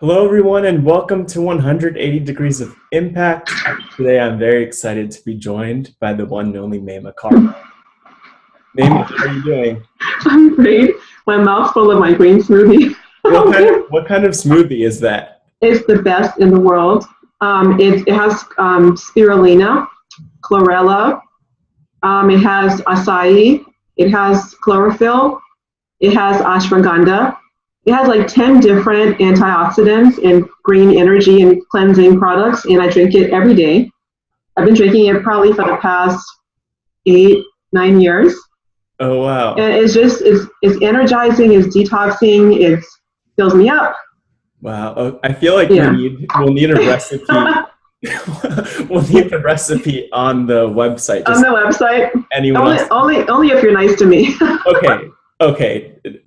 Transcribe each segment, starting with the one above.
Hello, everyone, and welcome to 180 Degrees of Impact. Today, I'm very excited to be joined by the one and only Maimah Karmo. Maimah, how are you doing? I'm great. My mouth's full of my green smoothie. What kind of smoothie is that? It's the best in the world. It has spirulina, chlorella. It has acai. It has chlorophyll. It has ashwagandha. It has like 10 different antioxidants and green energy and cleansing products, and I drink it every day. I've been drinking it probably for the past 8, 9 years. Oh, wow. And it's energizing, it's detoxing, it fills me up. Wow. Oh, I feel like Yeah. we'll need a recipe. We'll need the recipe on the website. On the website. Anyone else? Only if you're nice to me. Okay.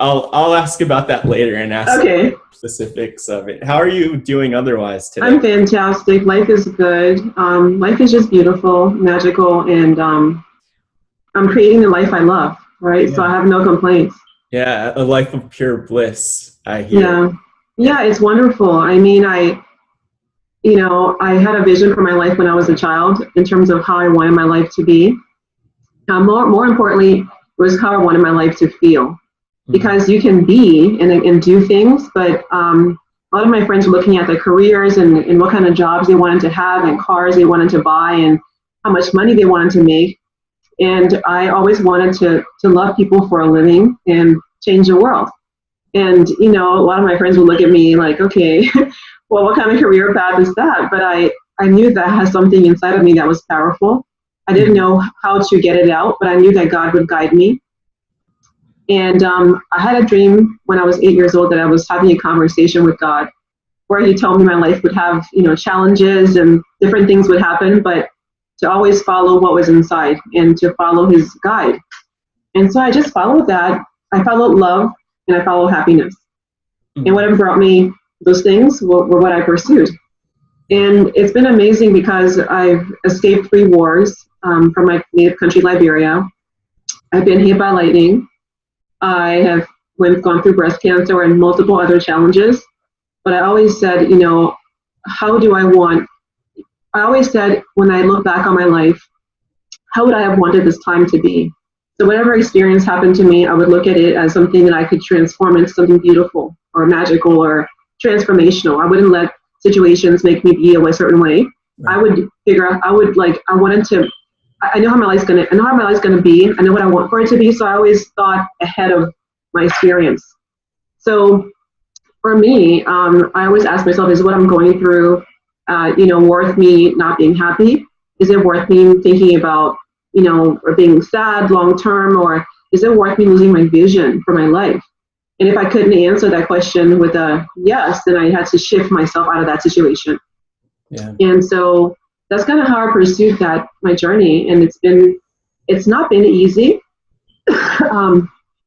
I'll ask about that later and ask specifics of it. How are you doing otherwise today? I'm fantastic. Life is good. Life is just beautiful, magical, and I'm creating the life I love, right? Yeah. So I have no complaints. Yeah, a life of pure bliss, I hear. Yeah, it's wonderful. I mean, I had a vision for my life when I was a child in terms of how I wanted my life to be. More importantly, was how I wanted my life to feel. Because you can be and do things, but a lot of my friends were looking at their careers and what kind of jobs they wanted to have and cars they wanted to buy and how much money they wanted to make. And I always wanted to love people for a living and change the world. And, a lot of my friends would look at me like, okay, well, what kind of career path is that? But I knew that has something inside of me that was powerful. I didn't know how to get it out, but I knew that God would guide me. And I had a dream when I was 8 years old that I was having a conversation with God where he told me my life would have, challenges and different things would happen, but to always follow what was inside and to follow his guide. And so I just followed that. I followed love and I followed happiness. And whatever brought me those things were what I pursued. And it's been amazing because I've escaped 3 wars from my native country, Liberia. I've been hit by lightning. I have gone through breast cancer and multiple other challenges. But I always said, I always said when I look back on my life, how would I have wanted this time to be? So whatever experience happened to me, I would look at it as something that I could transform into something beautiful or magical or transformational. I wouldn't let situations make me be a certain way. Right. I would figure out, I know how my life's gonna be. I know what I want for it to be. So I always thought ahead of my experience. So for me, I always ask myself, is what I'm going through, worth me not being happy? Is it worth me thinking about, or being sad long term, or is it worth me losing my vision for my life? And if I couldn't answer that question with a yes, then I had to shift myself out of that situation. Yeah. And so that's kind of how I pursued my journey. And it's not been easy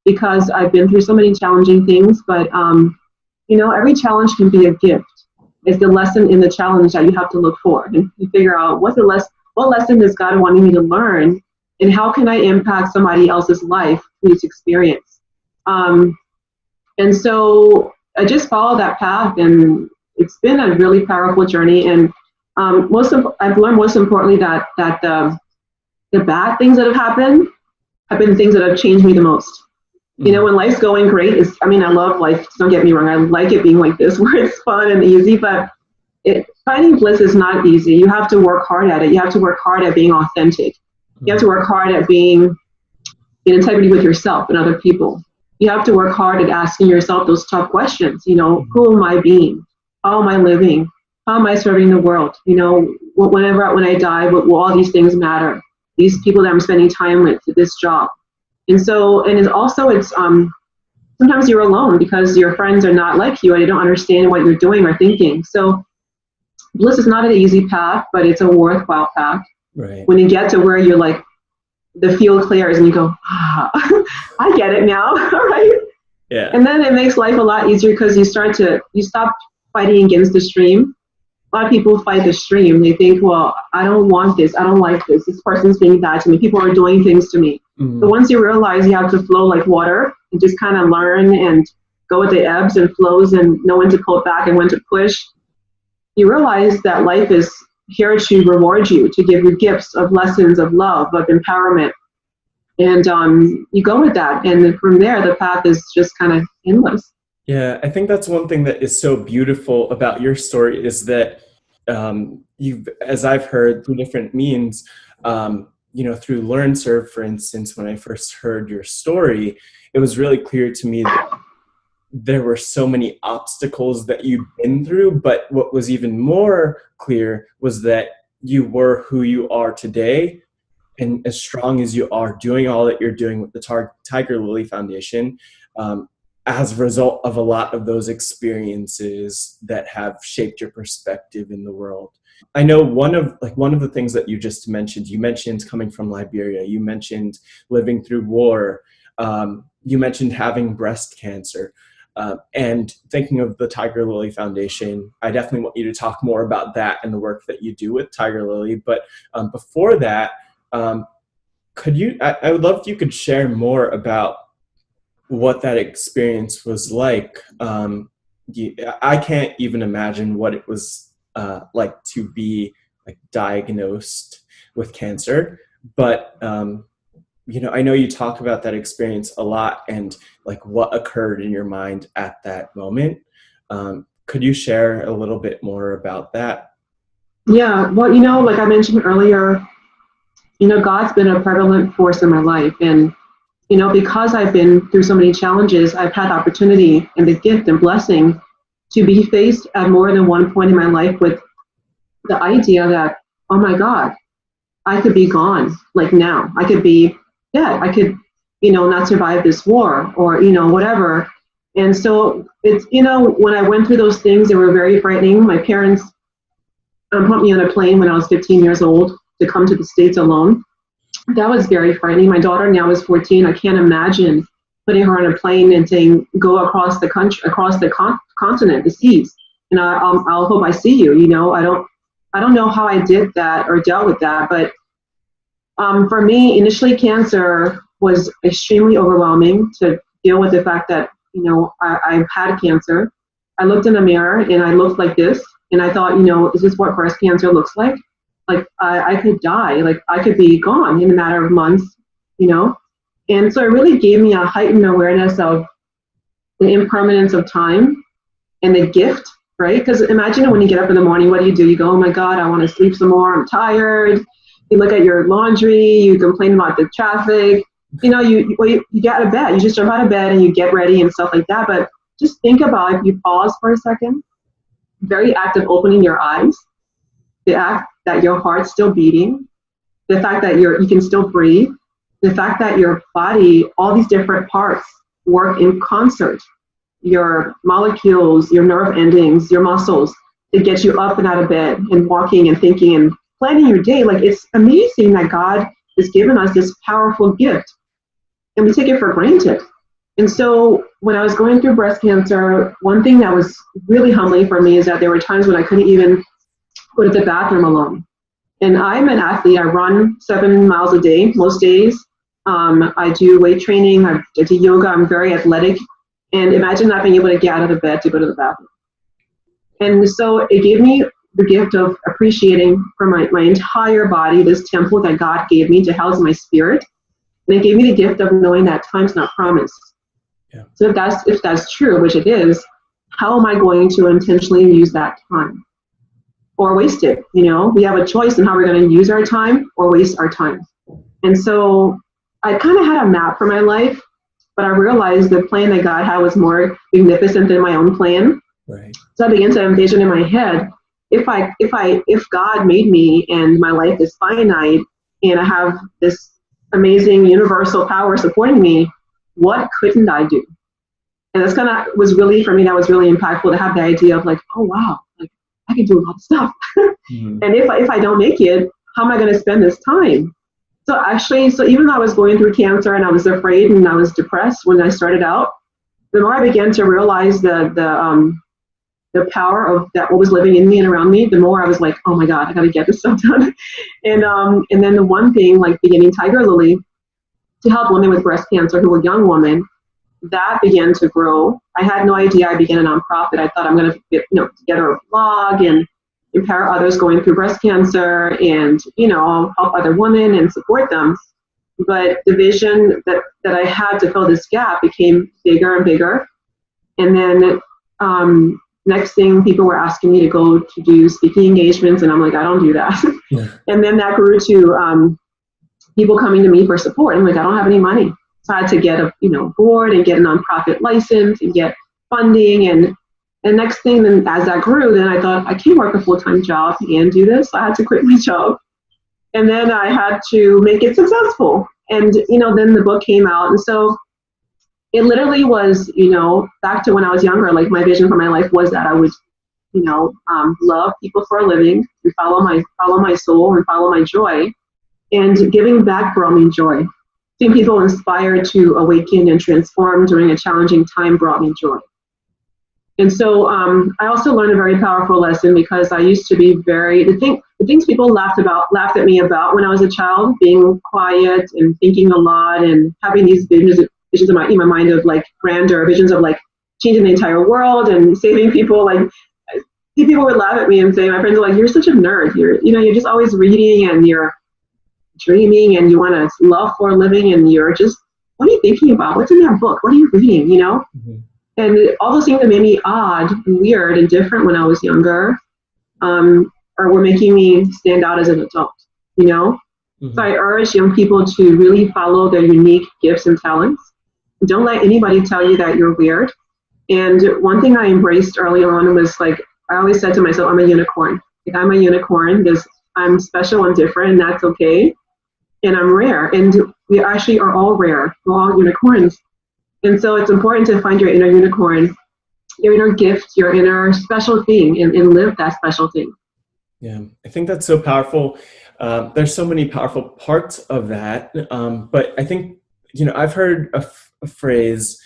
because I've been through so many challenging things, but every challenge can be a gift. It's the lesson in the challenge that you have to look for and you figure out what lesson does God want me to learn and how can I impact somebody else's life through this experience. And so I just followed that path and it's been a really powerful journey. And I've learned most importantly that the bad things that have happened have been things that have changed me the most. When life's going great, I love life, don't get me wrong, I like it being like this where it's fun and easy, but finding bliss is not easy. You have to work hard at it. You have to work hard at being authentic. You have to work hard at being in integrity with yourself and other people. You have to work hard at asking yourself those tough questions. Who am I being? How am I living? How am I serving the world? When I die, will all these things matter? These people that I'm spending time with, this job. And it's sometimes you're alone because your friends are not like you and they don't understand what you're doing or thinking. So bliss is not an easy path, but it's a worthwhile path. Right. When you get to where you're like, the field clears and you go, I get it now, right? Yeah. And then it makes life a lot easier because you stop fighting against the stream. A lot of people fight the stream. They think, well, I don't want this. I don't like this. This person's being bad to me. People are doing things to me. Mm-hmm. But once you realize you have to flow like water and just kind of learn and go with the ebbs and flows and know when to pull back and when to push, you realize that life is here to reward you, to give you gifts of lessons of love, of empowerment. And you go with that. And from there, the path is just kind of endless. Yeah, I think that's one thing that is so beautiful about your story is that you've, as I've heard through different means, through LearnServe, for instance, when I first heard your story, it was really clear to me that there were so many obstacles that you've been through, but what was even more clear was that you were who you are today, and as strong as you are doing all that you're doing with the Tiger Lily Foundation, as a result of a lot of those experiences that have shaped your perspective in the world. I know one of the things that you just mentioned, you mentioned coming from Liberia, you mentioned living through war, you mentioned having breast cancer. And thinking of the Tiger Lily Foundation, I definitely want you to talk more about that and the work that you do with Tiger Lily. But before that, I would love if you could share more about what that experience was like. I can't even imagine what it was like to be diagnosed with cancer, but I know you talk about that experience a lot and what occurred in your mind at that moment. Could you share a little bit more about that? Yeah, well, like I mentioned earlier, God's been a prevalent force in my life. And, because I've been through so many challenges, I've had opportunity and the gift and blessing to be faced at more than one point in my life with the idea that, oh my God, I could be gone now. I could be dead. I could, not survive this war or, whatever. And so it's, when I went through those things, they were very frightening. My parents put me on a plane when I was 15 years old to come to the States alone. That was very frightening. My daughter now is 14. I can't imagine putting her on a plane and saying, go across the country, across the continent, the seas. And I'll hope I see you. I don't know how I did that or dealt with that. But for me, initially, cancer was extremely overwhelming to deal with the fact that, I've had cancer. I looked in the mirror and I looked like this. And I thought, is this what breast cancer looks like? I could die, I could be gone in a matter of months, And so it really gave me a heightened awareness of the impermanence of time and the gift, right? Because imagine when you get up in the morning, what do? You go, oh my God, I want to sleep some more. I'm tired. You look at your laundry, you complain about the traffic. You get out of bed. You just jump out of bed and you get ready and stuff like that. But just think about if you pause for a second, very act of opening your eyes, the act that your heart's still beating, the fact that you can still breathe, the fact that your body, all these different parts work in concert, your molecules, your nerve endings, your muscles, to get you up and out of bed and walking and thinking and planning your day. It's amazing that God has given us this powerful gift and we take it for granted. And so when I was going through breast cancer, one thing that was really humbling for me is that there were times when I couldn't even go to the bathroom alone. And I'm an athlete. I run 7 miles a day, most days. I do weight training. I do yoga. I'm very athletic. And imagine not being able to get out of the bed to go to the bathroom. And so it gave me the gift of appreciating for my entire body, this temple that God gave me to house my spirit. And it gave me the gift of knowing that time's not promised. Yeah. So if that's true, which it is, how am I going to intentionally use that time? Or waste it? We have a choice in how we're going to use our time or waste our time. And so I kind of had a map for my life, but I realized the plan that God had was more magnificent than my own plan. Right. So I began to envision in my head, if God made me and my life is finite and I have this amazing universal power supporting me, what couldn't I do? And that's was really, for me, that was really impactful to have the idea of oh wow, I can do a lot of stuff. Mm-hmm. And if I don't make it, how am I going to spend this time? So even though I was going through cancer and I was afraid and I was depressed when I started out, the more I began to realize the power of that what was living in me and around me, the more I was like, oh my God, I got to get this stuff done. And then the one thing, beginning Tiger Lily to help women with breast cancer who were young women, that began to grow I had no idea I began a nonprofit. I thought I'm going to get, together a blog and empower others going through breast cancer and, help other women and support them. But the vision that I had to fill this gap became bigger and bigger. And then next thing, people were asking me to go to do speaking engagements, and I'm like, I don't do that. Yeah. And then that grew to people coming to me for support. I'm like, I don't have any money. So I had to get a board and get a nonprofit license and get funding. And next thing, then as that grew, then I thought I can't work a full-time job and do this. So I had to quit my job. And then I had to make it successful. And, then the book came out. And so it literally was, back to when I was younger, like my vision for my life was that I would, love people for a living, and follow my soul and follow my joy. And giving back brought me joy. Seeing people inspired to awaken and transform during a challenging time brought me joy. And so I also learned a very powerful lesson, because I used to be the things people laughed at me about when I was a child, being quiet and thinking a lot and having these visions in my mind of like grandeur, visions of like changing the entire world and saving people. Like people would laugh at me and say, my friends were like, "You're such a nerd. You're just always reading and you're dreaming and you want to love for a living, and you're just, what are you thinking about? What's in that book? What are you reading?" Mm-hmm. And all those things that made me odd and weird and different when I was younger, were making me stand out as an adult, Mm-hmm. So I urge young people to really follow their unique gifts and talents. Don't let anybody tell you that you're weird. And one thing I embraced early on was like, I always said to myself, I'm a unicorn. Like, I'm a unicorn because I'm special and different, and that's okay. And I'm rare. And we actually are all rare. We're all unicorns. And so it's important to find your inner unicorn, your inner gift, your inner special thing, and live that special thing. Yeah, I think that's so powerful. There's so many powerful parts of that. But I think, I've heard a phrase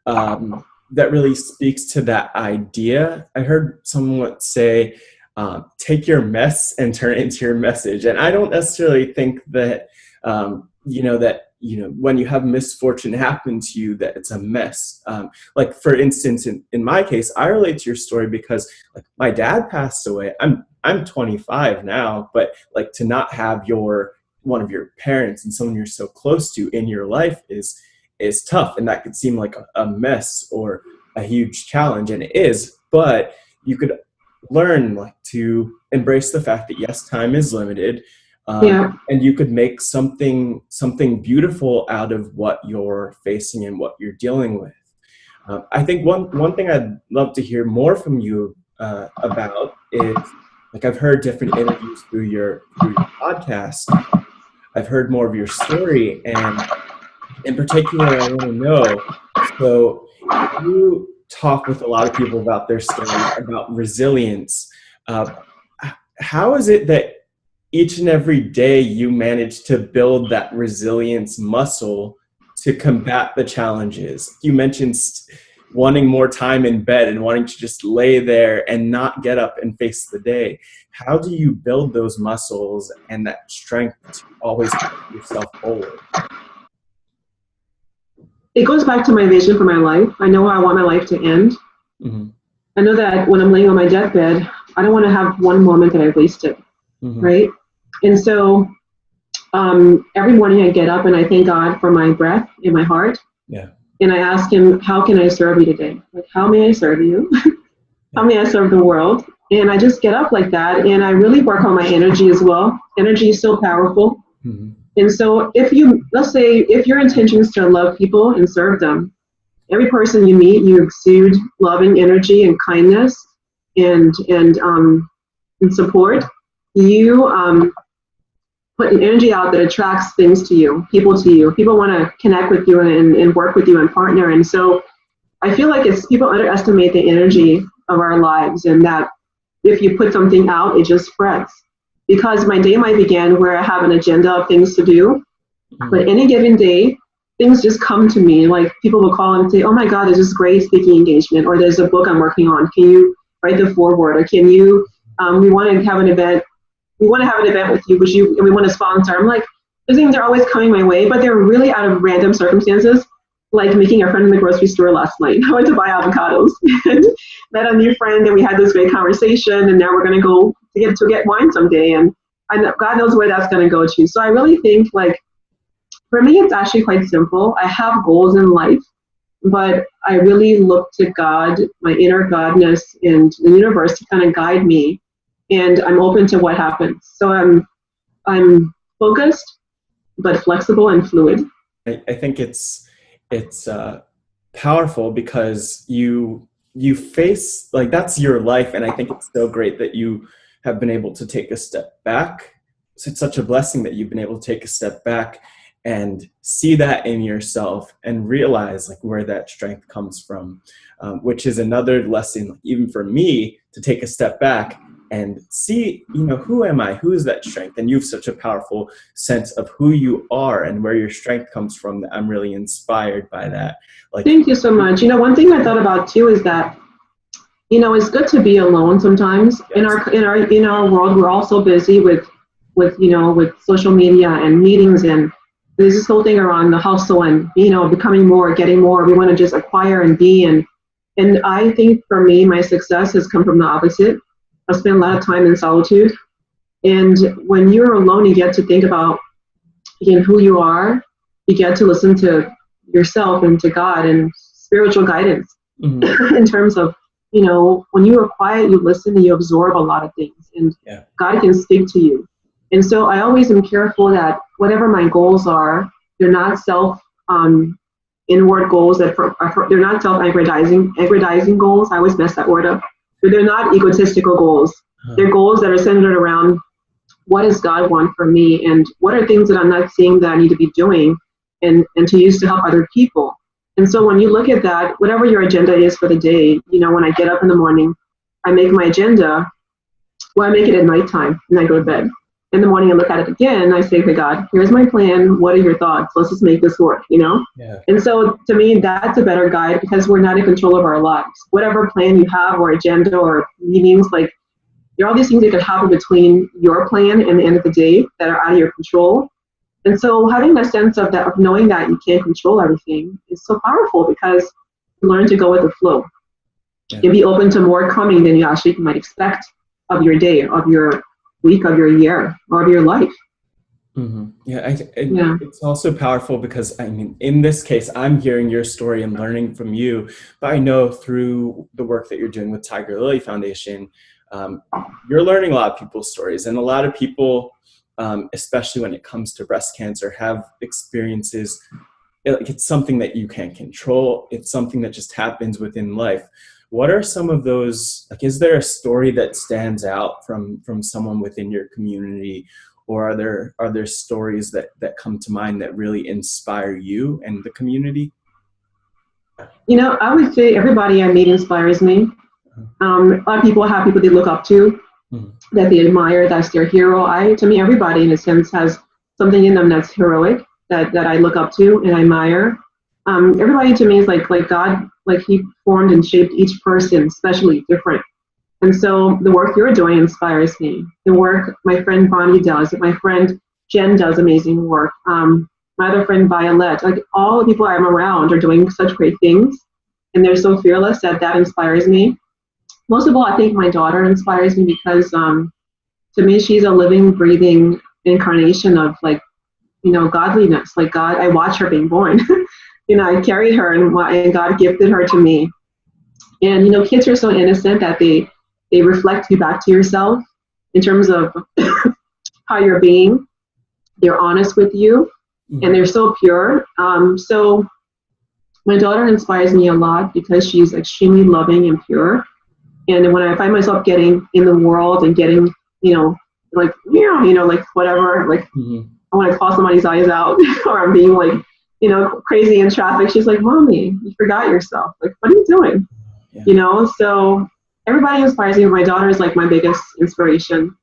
that really speaks to that idea. I heard someone say, take your mess and turn it into your message. And I don't necessarily think that, when you have misfortune happen to you, that it's a mess. Like, for instance, in my case, I relate to your story because like my dad passed away. I'm 25 now, but like to not have one of your parents and someone you're so close to in your life is tough. And that could seem like a mess or a huge challenge, and it is, but you could learn like to embrace the fact that yes, time is limited. And you could make something beautiful out of what you're facing and what you're dealing with. I think one thing I'd love to hear more from you about is, like, I've heard different interviews through your podcast. I've heard more of your story, and in particular, I want to know. So you talk with a lot of people about their stories, about resilience. How is it that each and every day you manage to build that resilience muscle to combat the challenges? You mentioned wanting more time in bed and wanting to just lay there and not get up and face the day. How do you build those muscles and that strength to always put yourself forward? It goes back to my vision for my life. I know how I want my life to end. Mm-hmm. I know that when I'm laying on my deathbed, I don't want to have one moment that I wasted, mm-hmm. right? And so every morning I get up and I thank God for my breath in my heart. Yeah. And I ask him, how can I serve you today? Like, how may I serve you? How may I serve the world? And I just get up like that, and I really work on my energy as well. Energy is so powerful. Mm-hmm. And so let's say if your intention is to love people and serve them, every person you meet, you exude loving energy and kindness and support. You put an energy out that attracts things to you, people to you. People want to connect with you and work with you and partner. And so I feel like people underestimate the energy of our lives, and that if you put something out, it just spreads. Because my day might begin where I have an agenda of things to do, but any given day, things just come to me. Like, people will call and say, "Oh my God, there's this great speaking engagement," or "There's a book I'm working on. Can you write the foreword?" Or "Can you? We want to have an event. We want to have an event with you. And we want to sponsor." I'm like, those things are always coming my way, but they're really out of random circumstances. like meeting a friend in the grocery store last night. I went to buy avocados and met a new friend, and we had this great conversation. And now we're going to go to get wine someday, and God knows where that's going to go to. So I really think, like, for me, it's actually quite simple. I have goals in life, but I really look to God, my inner godness, and the universe to kind of guide me, and I'm open to what happens. So I'm focused, but flexible and fluid. I think it's powerful because you face, like, that's your life, and I think it's so great that you have been able to take a step back. So it's such a blessing that you've been able to take a step back and see that in yourself and realize, like, where that strength comes from, which is another lesson even for me, to take a step back and see, who am I? Who is that strength? And you have such a powerful sense of who you are and where your strength comes from, that I'm really inspired by that. Like, Thank you so much. One thing I thought about too is that, it's good to be alone sometimes. yes. In our world, we're all so busy with social media and meetings, and there's this whole thing around the hustle and becoming more, getting more. We want to just acquire and be, and I think for me, my success has come from the opposite. I spent a lot of time in solitude, and when you're alone, you get to think about, again, who you are. You get to listen to yourself and to God and spiritual guidance. Mm-hmm. In terms of, when you are quiet, you listen and you absorb a lot of things, and Yeah. God can speak to you. And so I always am careful that whatever my goals are, they're not inward goals, they're not aggrandizing goals. I always mess that word up. But they're not egotistical goals. Huh. They're goals that are centered around, what does God want for me, and what are things that I'm not seeing that I need to be doing, and to use to help other people. And so when you look at that, whatever your agenda is for the day, when I get up in the morning, I make my agenda. Well, I make it at nighttime and I go to bed. In the morning, I look at it again. I say, okay, God, here's my plan. What are your thoughts? Let's just make this work, Yeah. And so to me, that's a better guide, because we're not in control of our lives. Whatever plan you have, or agenda, or meetings, like, there are all these things that could happen between your plan and the end of the day that are out of your control. And so having that sense of knowing that you can't control everything is so powerful, because you learn to go with the flow. Yeah. And be open to more coming than you actually might expect of your day, of your week, of your year, or of your life. Mm-hmm. Yeah, it's also powerful because, in this case, I'm hearing your story and learning from you, but I know through the work that you're doing with Tiger Lily Foundation, you're learning a lot of people's stories, and a lot of people, especially when it comes to breast cancer, have experiences. It's something that you can't control. It's something that just happens within life. What are some of those, like, is there a story that stands out from someone within your community, or are there stories that come to mind that really inspire you and the community? I would say everybody I meet inspires me. A lot of people have people they look up to, that they admire, that's their hero. To me, everybody in a sense has something in them that's heroic, that I look up to and admire. Everybody to me is like God, like He formed and shaped each person, especially different. And so the work you're doing inspires me. The work my friend Bonnie does, my friend Jen does amazing work. My other friend Violet, like, all the people I'm around are doing such great things, and they're so fearless that inspires me. Most of all, I think my daughter inspires me, because to me, she's a living, breathing incarnation of, like, godliness. Like, God, I watch her being born. I carried her, and God gifted her to me. And kids are so innocent that they reflect you back to yourself in terms of how you're being. They're honest with you, and they're so pure. So my daughter inspires me a lot, because she's extremely loving and pure. And when I find myself getting in the world and getting, like, like whatever, like, I want to claw somebody's eyes out, or I'm being, like, crazy in traffic, she's like, Mommy, you forgot yourself. Like, what are you doing? Yeah. So everybody inspires me. My daughter is like my biggest inspiration.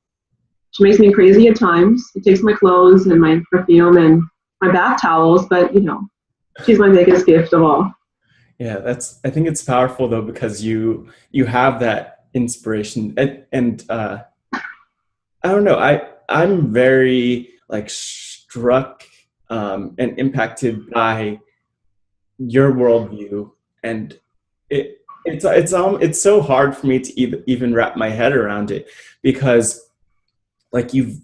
She makes me crazy at times. She takes my clothes and my perfume and my bath towels, but she's my biggest gift of all. Yeah, I think it's powerful though, because you have that inspiration, and I don't know, I'm very, like, struck and impacted by your worldview, and it's so hard for me to even wrap my head around it, because like you've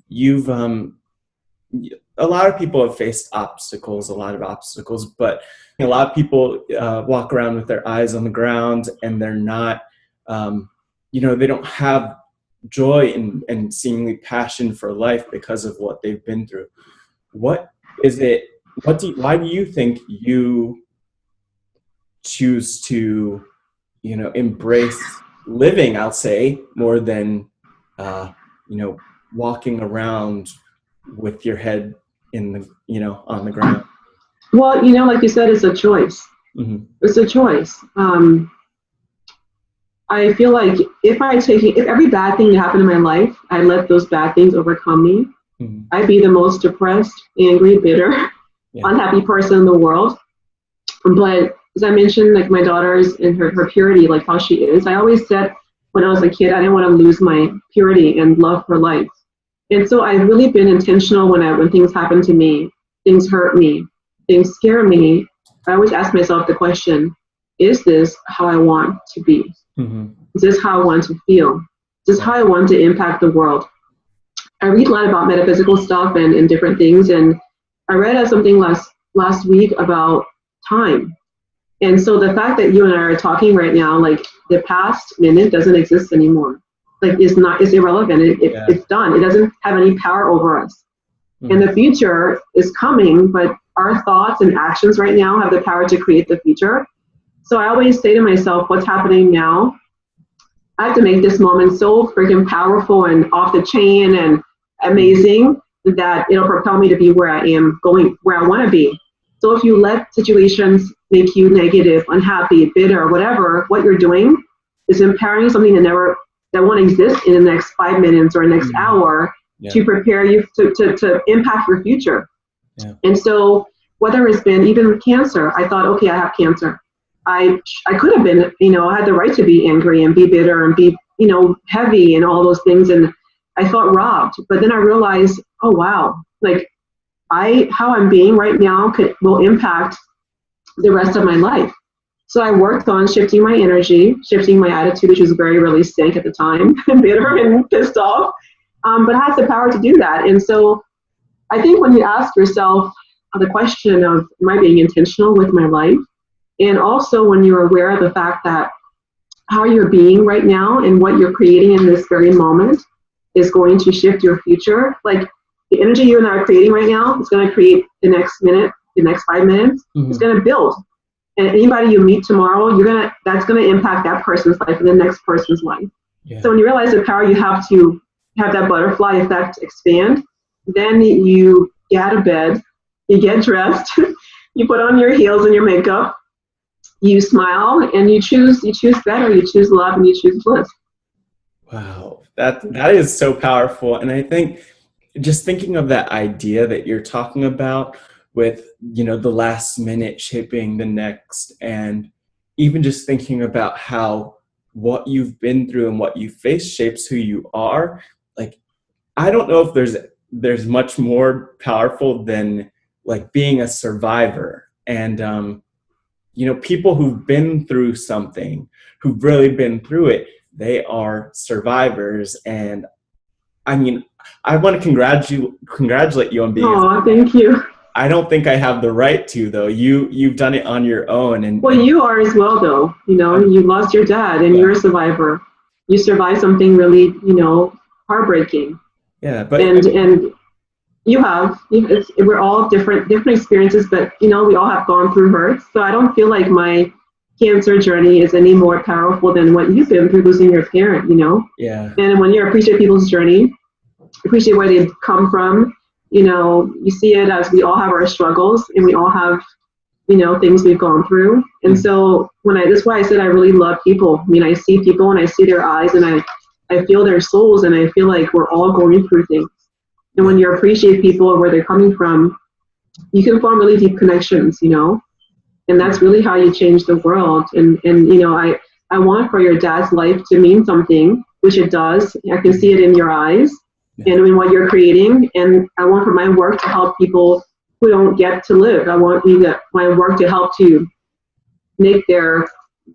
a lot of people have faced obstacles, a lot of obstacles, but a lot of people walk around with their eyes on the ground, and they're not, they don't have joy and seemingly passion for life because of what they've been through. What is it? Why do you think you choose to, embrace living, I'll say, more than, you know, walking around with your head in the, on the ground? Well, like you said, it's a choice. Mm-hmm. It's a choice. I feel like if every bad thing that happened in my life, I let those bad things overcome me, Mm-hmm. I'd be the most depressed, angry, bitter, Yeah. unhappy person in the world. But as I mentioned, like my daughter's in her purity, like how she is, I always said when I was a kid, I didn't want to lose my purity and love for life. And so I've really been intentional when things happen to me, things hurt me, things scare me. I always ask myself the question, is this how I want to be? Mm-hmm. Is this how I want to feel? Is this how I want to impact the world? I read a lot about metaphysical stuff and different things, and I read something last week about time. And so the fact that you and I are talking right now, like the past minute doesn't exist anymore. Like it's irrelevant. It's done. It doesn't have any power over us. Mm-hmm. And the future is coming, but our thoughts and actions right now have the power to create the future. So I always say to myself, what's happening now? I have to make this moment so freaking powerful and off the chain and amazing that it'll propel me to be where I am going, where I want to be. So if you let situations make you negative, unhappy, bitter, whatever, what you're doing is empowering something that won't exist in the next 5 minutes or next hour to prepare you to impact your future. Yeah. And so whether it's been even cancer, I thought, okay, I have cancer. I could have been, I had the right to be angry and be bitter and be, heavy and all those things. And I felt robbed. But then I realized, oh, wow, like how I'm being right now will impact the rest of my life. So I worked on shifting my energy, shifting my attitude, which was very, really sick at the time, bitter and pissed off. But I had the power to do that. And so I think when you ask yourself the question of, am I being intentional with my life? And also when you're aware of the fact that how you're being right now and what you're creating in this very moment is going to shift your future. Like the energy you and I are creating right now is going to create the next minute, the next 5 minutes. Mm-hmm. It's going to build. And anybody you meet tomorrow, that's going to impact that person's life and the next person's life. Yeah. So when you realize the power you have to have that butterfly effect expand, then you get out of bed, you get dressed, you put on your heels and your makeup, you smile, and you choose better, you choose love, and you choose bliss. Wow, that is so powerful. And I think just thinking of that idea that you're talking about with, the last minute shaping the next, and even just thinking about how what you've been through and what you face shapes who you are. Like, I don't know if there's much more powerful than like being a survivor. And, people who've been through something, who've really been through it, they are survivors. And I mean, I want to congratulate you on being. Oh, thank you. I don't think I have the right to, though. You've done it on your own. Well, you are as well, though. You lost your dad, and you're a survivor. You survived something really, heartbreaking. Yeah, but and you have. We're all different experiences, but we all have gone through hurts. So I don't feel like my cancer journey is any more powerful than what you've been through losing your parent. Yeah. And when you appreciate people's journey, appreciate where they've come from. You see it as we all have our struggles and we all have, things we've gone through. And so that's why I said I really love people. I mean, I see people and I see their eyes and I feel their souls, and I feel like we're all going through things. And when you appreciate people and where they're coming from, you can form really deep connections, and that's really how you change the world. And I want for your dad's life to mean something, which it does. I can see it in your eyes. Yeah. And in what you're creating, and I want for my work to help people who don't get to live. I want my work to help to make their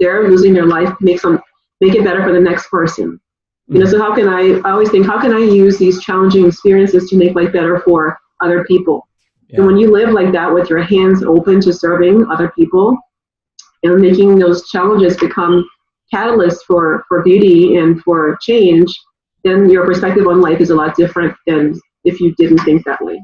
losing their life make it better for the next person. You know, so I always think, how can I use these challenging experiences to make life better for other people? Yeah. And when you live like that with your hands open to serving other people and making those challenges become catalysts for beauty and for change, then your perspective on life is a lot different than if you didn't think that way.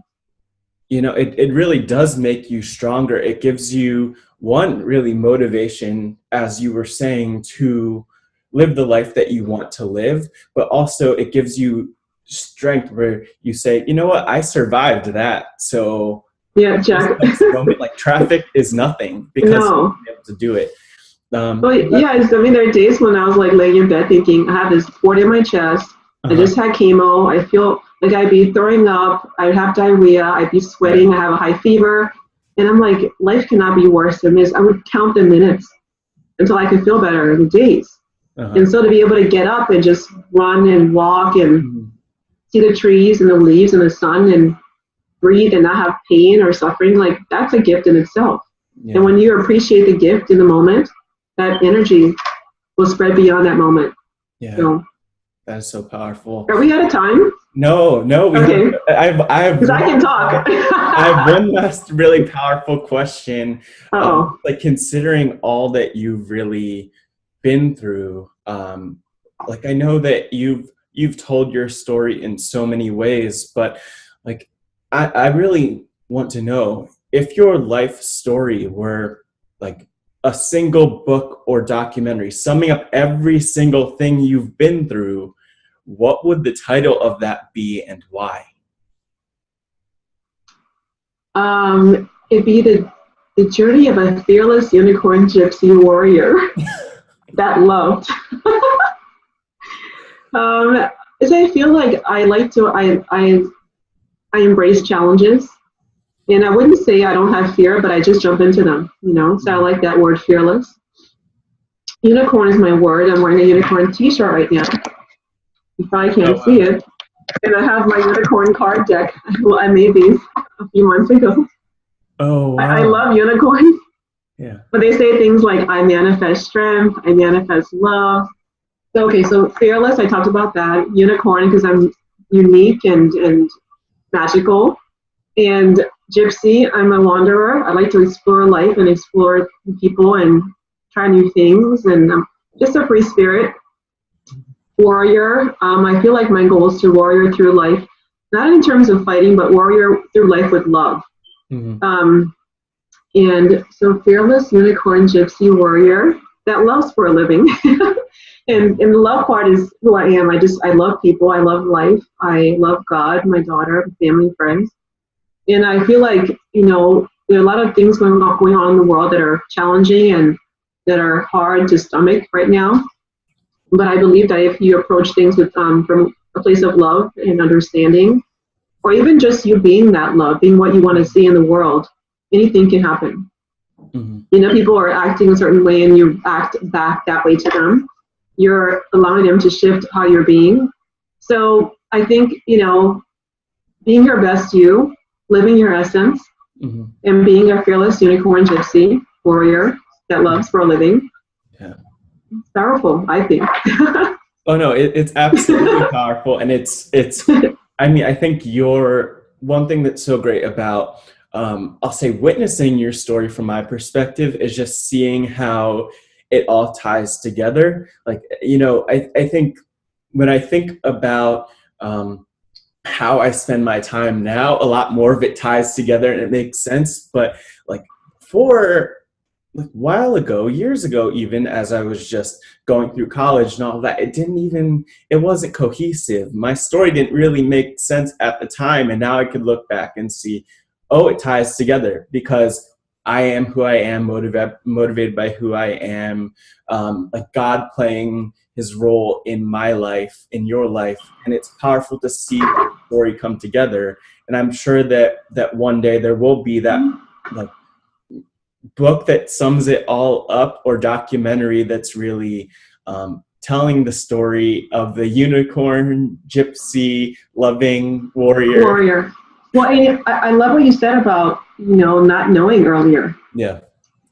You know, it really does make you stronger. It gives you one really motivation, as you were saying, to live the life that you want to live, but also it gives you strength where you say, you know what, I survived that. So Yeah, Jack. next moment, like traffic is nothing because No. you're able to do it. Well, yeah, I mean, there are days when I was like laying in bed thinking, I have this port in my chest. I just had chemo. I feel like I'd be throwing up. I'd have diarrhea. I'd be sweating. I have a high fever. And I'm like, life cannot be worse than this. I would count the minutes until I could feel better, the days. And so to be able to get up and just run and walk and see the trees and the leaves and the sun and breathe and not have pain or suffering, like that's a gift in itself. Yeah. And when you appreciate the gift in the moment, that energy will spread beyond that moment. Yeah. So, that is so powerful. Are we out of time? No. Okay. I have. Because I can talk. I have one last really powerful question. Like considering all that you've really been through, like I know that you've told your story in so many ways, but like I really want to know if your life story were like a single book or documentary summing up every single thing you've been through, what would the title of that be and why? It'd be the journey of a fearless unicorn gypsy warrior that loved. As I feel like I embrace challenges. And I wouldn't say I don't have fear, but I just jump into them, you know? So I like that word, fearless. Unicorn is my word. I'm wearing a unicorn t-shirt right now. You probably can't see it. And I have my unicorn card deck. Well, I made these a few months ago. Oh, wow. I love unicorns. Yeah. But they say things like, I manifest strength, I manifest love. So fearless, I talked about that. Unicorn, because I'm unique and magical. And gypsy, I'm a wanderer. I like to explore life and explore people and try new things. And I'm just a free spirit. Warrior, I feel like my goal is to warrior through life, not in terms of fighting, but warrior through life with love. And so fearless unicorn gypsy warrior that loves for a living. and the love part is who I am. I love people. I love life. I love God, my daughter, family, friends. And I feel like, you know, there are a lot of things going on in the world that are challenging and that are hard to stomach right now. But I believe that if you approach things with from a place of love and understanding, or even just you being that love, being what you want to see in the world, anything can happen. You know, people are acting a certain way and you act back that way to them. You're allowing them to shift how you're being. So I think, you know, being your best you, living your essence, and being a fearless unicorn gypsy warrior that loves for a living. Yeah. It's powerful, I think. Oh no, it's absolutely powerful. And it's, I mean, I think one thing that's so great about, I'll say witnessing your story from my perspective is just seeing how it all ties together. Like, you know, I think when I think about, how I spend my time now, a lot more of it ties together and it makes sense. But like for like a while ago, years ago, even as I was just going through college and all that, it wasn't cohesive. My story didn't really make sense at the time. And now I could look back and see, oh, it ties together because I am who I am, motivated by who I am, like God playing his role in my life, in your life. And it's powerful to see that story come together. And I'm sure that one day there will be that like book that sums it all up, or documentary that's really telling the story of the unicorn gypsy loving warrior. Well, I love what you said about, you know, not knowing earlier. Yeah.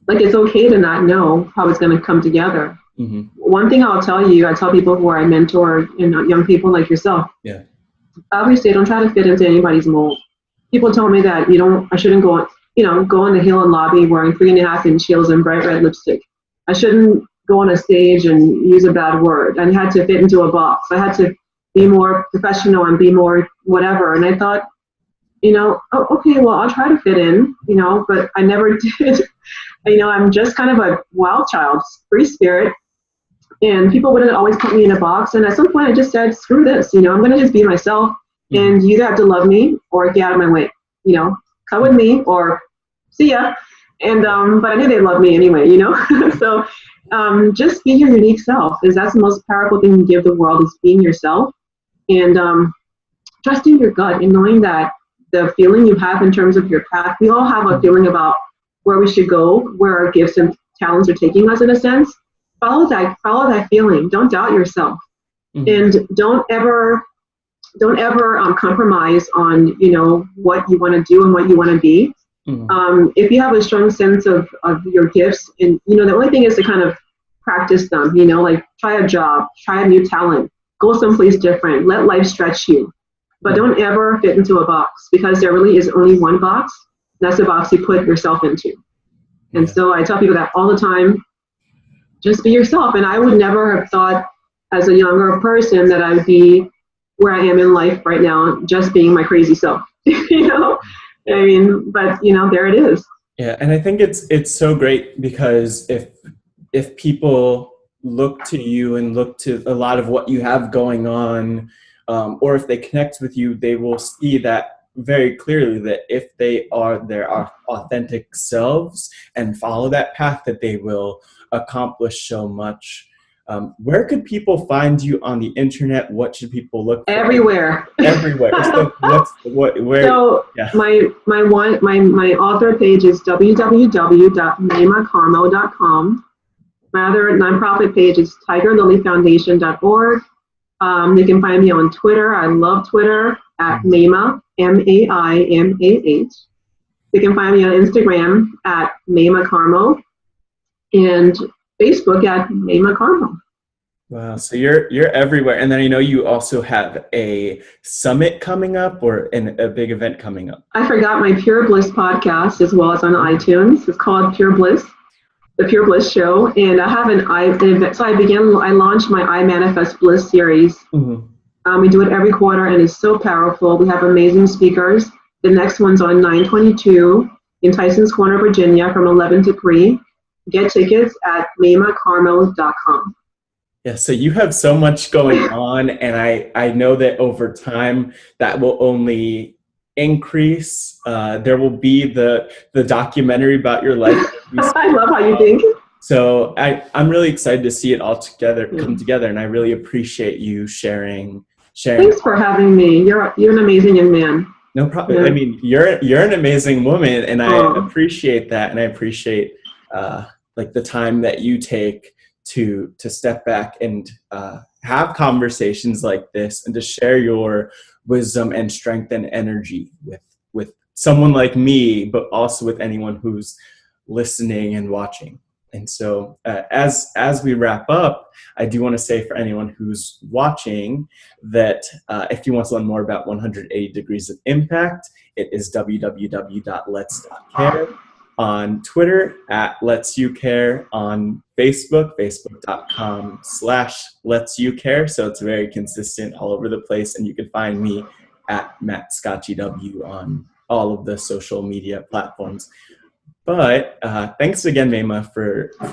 Like it's okay to not know how it's going to come together. Mm-hmm. One thing I'll tell you, I tell people who I mentor, young people like yourself, Yeah. obviously don't try to fit into anybody's mold. People told me that I shouldn't go on the hill and lobby wearing 3.5-inch heels and bright red lipstick. I shouldn't go on a stage and use a bad word. I had to fit into a box. I had to be more professional and be more whatever. And I thought, oh, okay, well, I'll try to fit in, but I never did. I'm just kind of a wild child, free spirit. And people wouldn't always put me in a box. And at some point, I just said, screw this. I'm going to just be myself. Mm-hmm. And you either have to love me or get out of my way. Come with me or see ya. And but I knew they loved me anyway. So just be your unique self, because that's the most powerful thing you give the world, is being yourself, and trusting your gut and knowing that the feeling you have in terms of your path. We all have a feeling about where we should go, where our gifts and talents are taking us, in a sense. Follow that feeling. Don't doubt yourself, and don't ever compromise on what you want to do and what you want to be. If you have a strong sense of your gifts, and the only thing is to kind of practice them. Like try a job, try a new talent, go someplace different, let life stretch you, but don't ever fit into a box, because there really is only one box. That's the box you put yourself into. And so I tell people that all the time. Just be yourself. And I would never have thought as a younger person that I would be where I am in life right now, just being my crazy self. I mean, but there it is. Yeah, and I think it's so great, because if people look to you and look to a lot of what you have going on, or if they connect with you, they will see that very clearly, that if they are their authentic selves and follow that path, that they will accomplish so much. Where could people find you on the internet? What should people look for? Everywhere. Everywhere. So where? So yeah. my author page is www.maimahkarmo.com. My other nonprofit page is tigerlilyfoundation.org. You can find me on Twitter. I love Twitter at Maimah, Maimah. You can find me on Instagram at Maimah Karmo, and Facebook at Maimah Karmo. Wow, so you're everywhere. And then I know you also have a summit coming up, or a big event coming up. I forgot my Pure Bliss podcast as well as on iTunes. It's called Pure Bliss, the Pure Bliss Show. And I have an event. So I launched my I Manifest Bliss series. We do it every quarter, and it's so powerful. We have amazing speakers. The next one's on 9/22 in Tyson's Corner, Virginia, from 11 to 3. Get tickets at maimahkarmo.com. Yeah, so you have so much going on, and I know that over time that will only increase. There will be the documentary about your life. I love how you think. So I'm really excited to see it all come together, and I really appreciate you sharing. Thanks for having me. You're an amazing young man. No problem. Yeah. I mean, you're an amazing woman, and I appreciate that, and I appreciate like the time that you take to step back and have conversations like this, and to share your wisdom and strength and energy with someone like me, but also with anyone who's listening and watching. And so as we wrap up, I do want to say for anyone who's watching that if you want to learn more about 180 Degrees of Impact, it is www.lets.care. On Twitter at Let's You Care, on Facebook, facebook.com/Let's You Care. So it's very consistent all over the place. And you can find me at Matt Scotchy W on all of the social media platforms. But thanks again, Maimah,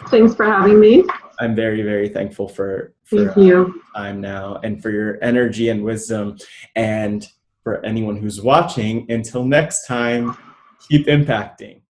thanks for having me. I'm very, very thankful for time now, and for your energy and wisdom. And for anyone who's watching, until next time, keep impacting.